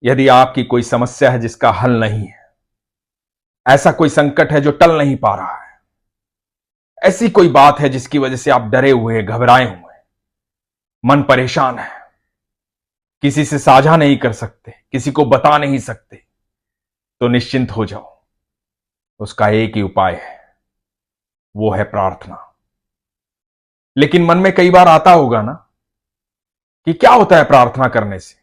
यदि आपकी कोई समस्या है जिसका हल नहीं है, ऐसा कोई संकट है जो टल नहीं पा रहा है, ऐसी कोई बात है जिसकी वजह से आप डरे हुए, घबराए हुए, मन परेशान है, किसी से साझा नहीं कर सकते, किसी को बता नहीं सकते, तो निश्चिंत हो जाओ। उसका एक ही उपाय है, वो है प्रार्थना। लेकिन मन में कई बार आता होगा ना कि क्या होता है प्रार्थना करने से।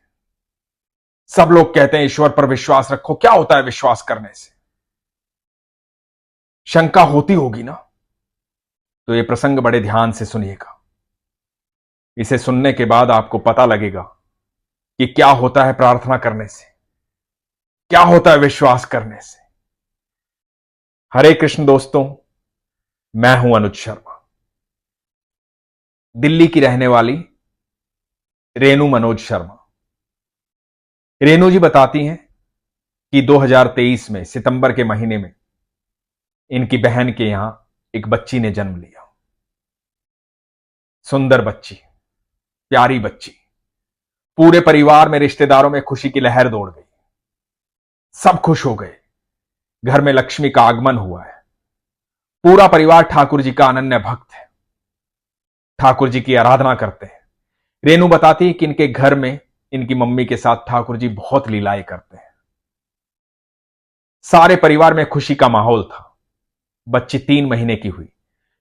सब लोग कहते हैं ईश्वर पर विश्वास रखो, क्या होता है विश्वास करने से? शंका होती होगी ना? तो यह प्रसंग बड़े ध्यान से सुनिएगा। इसे सुनने के बाद आपको पता लगेगा कि क्या होता है प्रार्थना करने से, क्या होता है विश्वास करने से। हरे कृष्ण दोस्तों, मैं हूं अनुज शर्मा। दिल्ली की रहने वाली रेणु मनोज शर्मा। रेणु जी बताती हैं कि 2023 में सितंबर के महीने में इनकी बहन के यहां एक बच्ची ने जन्म लिया। सुंदर बच्ची, प्यारी बच्ची। पूरे परिवार में, रिश्तेदारों में खुशी की लहर दौड़ गई। सब खुश हो गए। घर में लक्ष्मी का आगमन हुआ है। पूरा परिवार ठाकुर जी का अनन्य भक्त है, ठाकुर जी की आराधना करते हैं। रेणु बताती है कि इनके घर में इनकी मम्मी के साथ ठाकुर जी बहुत लीलाएं करते हैं। सारे परिवार में खुशी का माहौल था। बच्ची 3 महीने की हुई।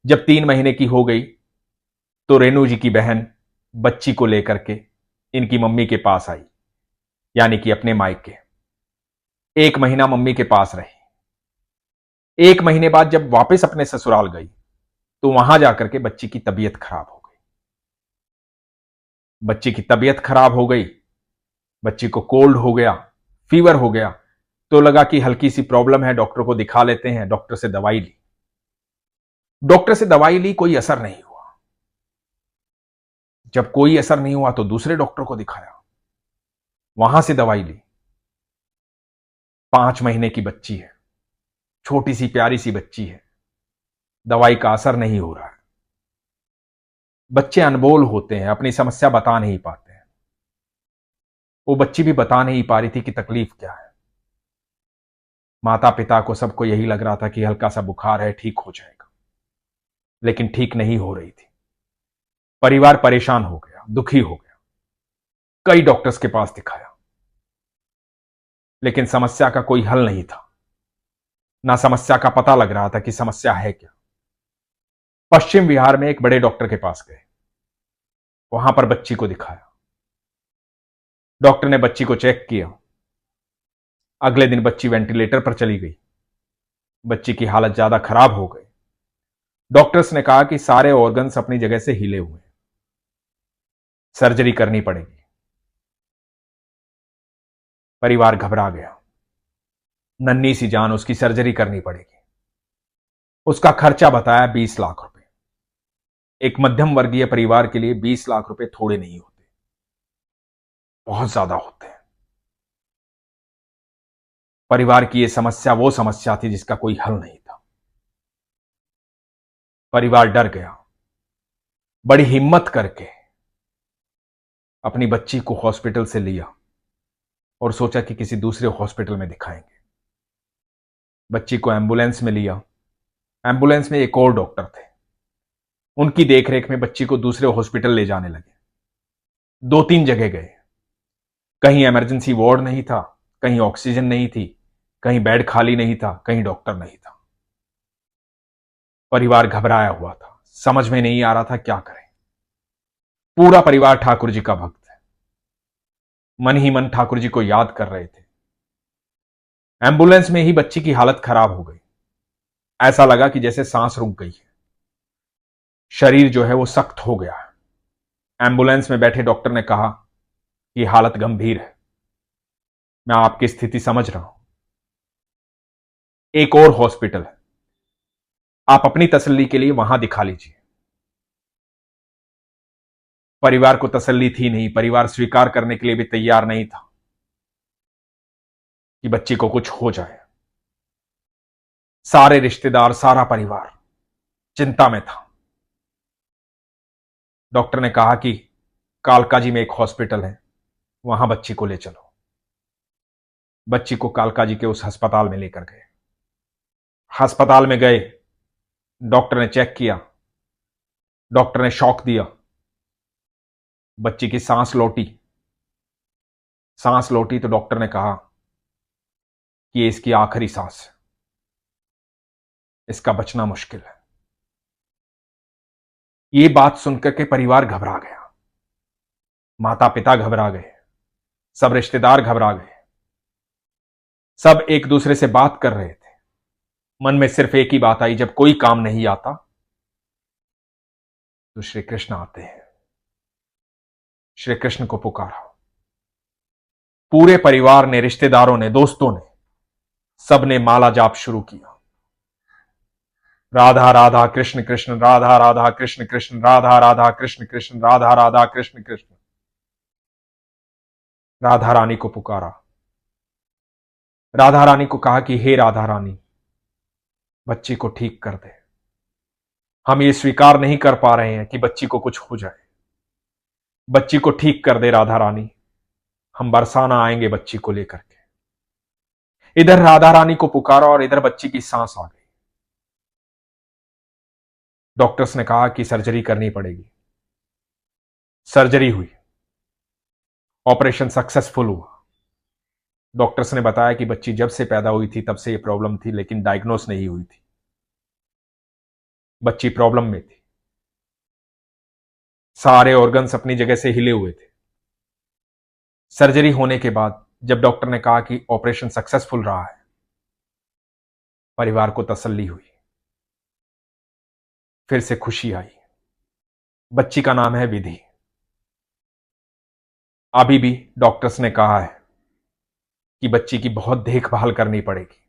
जब 3 महीने की हो गई तो रेणु जी की बहन बच्ची को लेकर के इनकी मम्मी के पास आई, यानी कि अपने मायके। 1 महीना मम्मी के पास रही। 1 महीने बाद जब वापस अपने ससुराल गई तो वहां जाकर के बच्ची की तबीयत खराब हो गई। बच्ची की तबीयत खराब हो गई, बच्ची को कोल्ड हो गया, फीवर हो गया। तो लगा कि हल्की सी प्रॉब्लम है, डॉक्टर को दिखा लेते हैं। डॉक्टर से दवाई ली। डॉक्टर से दवाई ली, कोई असर नहीं हुआ। जब कोई असर नहीं हुआ तो दूसरे डॉक्टर को दिखाया, वहां से दवाई ली। 5 महीने की बच्ची है, छोटी सी प्यारी सी बच्ची है। दवाई का असर नहीं हो रहा है। बच्चे अनबोल होते हैं, अपनी समस्या बता नहीं पाते हैं। वो बच्ची भी बता नहीं पा रही थी कि तकलीफ क्या है। माता पिता को, सबको यही लग रहा था कि हल्का सा बुखार है, ठीक हो जाएगा, लेकिन ठीक नहीं हो रही थी। परिवार परेशान हो गया, दुखी हो गया। कई डॉक्टर्स के पास दिखाया, लेकिन समस्या का कोई हल नहीं था। ना समस्या का पता लग रहा था कि समस्या है क्या। पश्चिम बिहार में एक बड़े डॉक्टर के पास गए, वहां पर बच्ची को दिखाया। डॉक्टर ने बच्ची को चेक किया। अगले दिन बच्ची वेंटिलेटर पर चली गई। बच्ची की हालत ज्यादा खराब हो गई। डॉक्टर्स ने कहा कि सारे ऑर्गन्स अपनी जगह से हिले हुए हैं, सर्जरी करनी पड़ेगी। परिवार घबरा गया। नन्ही सी जान, उसकी सर्जरी करनी पड़ेगी। उसका खर्चा बताया 20 लाख रुपए। एक मध्यम वर्गीय परिवार के लिए 20 लाख रुपए थोड़े नहीं होते, बहुत ज्यादा होते हैं। परिवार की यह समस्या वो समस्या थी जिसका कोई हल नहीं था। परिवार डर गया। बड़ी हिम्मत करके अपनी बच्ची को हॉस्पिटल से लिया और सोचा कि किसी दूसरे हॉस्पिटल में दिखाएंगे। बच्ची को एम्बुलेंस में लिया। एम्बुलेंस में एक और डॉक्टर थे, उनकी देखरेख में बच्ची को दूसरे हॉस्पिटल ले जाने लगे। 2-3 जगह गए। कहीं इमरजेंसी वार्ड नहीं था, कहीं ऑक्सीजन नहीं थी, कहीं बेड खाली नहीं था, कहीं डॉक्टर नहीं था। परिवार घबराया हुआ था, समझ में नहीं आ रहा था क्या करें। पूरा परिवार ठाकुर जी का भक्त है, मन ही मन ठाकुर जी को याद कर रहे थे। एम्बुलेंस में ही बच्ची की हालत खराब हो गई। ऐसा लगा कि जैसे सांस रुक गई है, शरीर जो है वो सख्त हो गया है। एम्बुलेंस में बैठे डॉक्टर ने कहा कि हालत गंभीर है, मैं आपकी स्थिति समझ रहा हूं, एक और हॉस्पिटल है, आप अपनी तसल्ली के लिए वहां दिखा लीजिए। परिवार को तसल्ली थी नहीं, परिवार स्वीकार करने के लिए भी तैयार नहीं था कि बच्ची को कुछ हो जाए। सारे रिश्तेदार, सारा परिवार चिंता में था। डॉक्टर ने कहा कि कालकाजी में एक हॉस्पिटल है, वहां बच्ची को ले चलो। बच्ची को कालका जी के उस अस्पताल में लेकर गए। अस्पताल में गए, डॉक्टर ने चेक किया, डॉक्टर ने शॉक दिया, बच्ची की सांस लौटी। सांस लौटी तो डॉक्टर ने कहा कि ये इसकी आखिरी सांस है, इसका बचना मुश्किल है। ये बात सुनकर के परिवार घबरा गया, माता पिता घबरा गए, सब रिश्तेदार घबरा गए, सब एक दूसरे से बात कर रहे थे। मन में सिर्फ एक ही बात आई, जब कोई काम नहीं आता तो श्री कृष्ण आते हैं। श्री कृष्ण को पुकारा। पूरे परिवार ने, रिश्तेदारों ने, दोस्तों ने, सबने माला जाप शुरू किया। राधा राधा कृष्ण कृष्ण, राधा राधा कृष्ण कृष्ण, राधा राधा कृष्ण कृष्ण, राधा राधा कृष्ण कृष्ण। राधा रानी को पुकारा। राधा रानी को कहा कि हे राधा रानी, बच्ची को ठीक कर दे। हम ये स्वीकार नहीं कर पा रहे हैं कि बच्ची को कुछ हो जाए। बच्ची को ठीक कर दे राधा रानी, हम बरसाना आएंगे बच्ची को लेकर के। इधर राधा रानी को पुकारा और इधर बच्ची की सांस आ गई। डॉक्टर्स ने कहा कि सर्जरी करनी पड़ेगी। सर्जरी हुई, ऑपरेशन सक्सेसफुल हुआ। डॉक्टर्स ने बताया कि बच्ची जब से पैदा हुई थी तब से ये प्रॉब्लम थी, लेकिन डायग्नोस नहीं हुई थी। बच्ची प्रॉब्लम में थी, सारे ऑर्गन्स अपनी जगह से हिले हुए थे। सर्जरी होने के बाद जब डॉक्टर ने कहा कि ऑपरेशन सक्सेसफुल रहा है, परिवार को तसल्ली हुई, फिर से खुशी आई। बच्ची का नाम है विधि। अभी भी डॉक्टर्स ने कहा है कि बच्ची की बहुत देखभाल करनी पड़ेगी।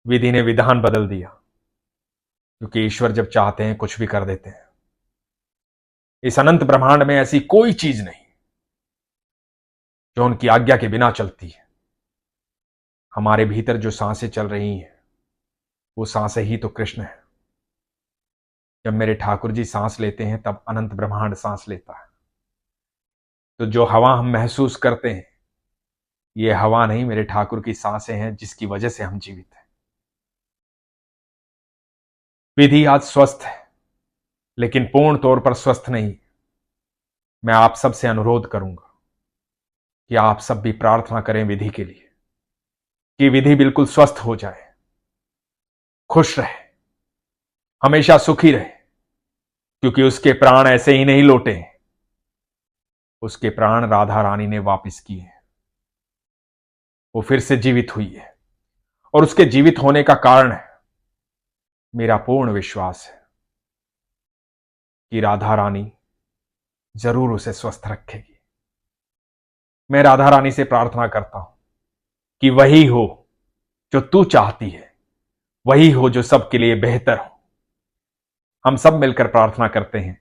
विधि ने विधान बदल दिया, क्योंकि ईश्वर जब चाहते हैं कुछ भी कर देते हैं। इस अनंत ब्रह्मांड में ऐसी कोई चीज नहीं जो उनकी आज्ञा के बिना चलती है। हमारे भीतर जो सांसें चल रही हैं, वो सांसें ही तो कृष्ण है। जब मेरे ठाकुर जी सांस लेते हैं तब अनंत ब्रह्मांड सांस लेता है। तो जो हवा हम महसूस करते हैं, ये हवा नहीं, मेरे ठाकुर की सांसें हैं, जिसकी वजह से हम जीवित हैं। विधि आज स्वस्थ है, लेकिन पूर्ण तौर पर स्वस्थ नहीं। मैं आप सब से अनुरोध करूंगा कि आप सब भी प्रार्थना करें विधि के लिए, कि विधि बिल्कुल स्वस्थ हो जाए, खुश रहे, हमेशा सुखी रहे, क्योंकि उसके प्राण ऐसे ही नहीं लौटे हैं। उसके प्राण राधा रानी ने वापस किए हैं। वो फिर से जीवित हुई है, और उसके जीवित होने का कारण है मेरा पूर्ण विश्वास है कि राधा रानी जरूर उसे स्वस्थ रखेगी। मैं राधा रानी से प्रार्थना करता हूं कि वही हो जो तू चाहती है, वही हो जो सबके लिए बेहतर हो। हम सब मिलकर प्रार्थना करते हैं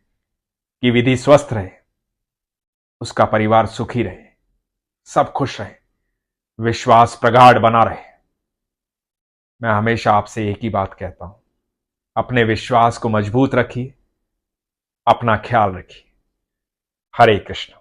कि विधि स्वस्थ रहे, उसका परिवार सुखी रहे, सब खुश रहे, विश्वास प्रगाढ़ बना रहे। मैं हमेशा आपसे एक ही बात कहता हूं, अपने विश्वास को मजबूत रखिए, अपना ख्याल रखिए। हरे कृष्ण।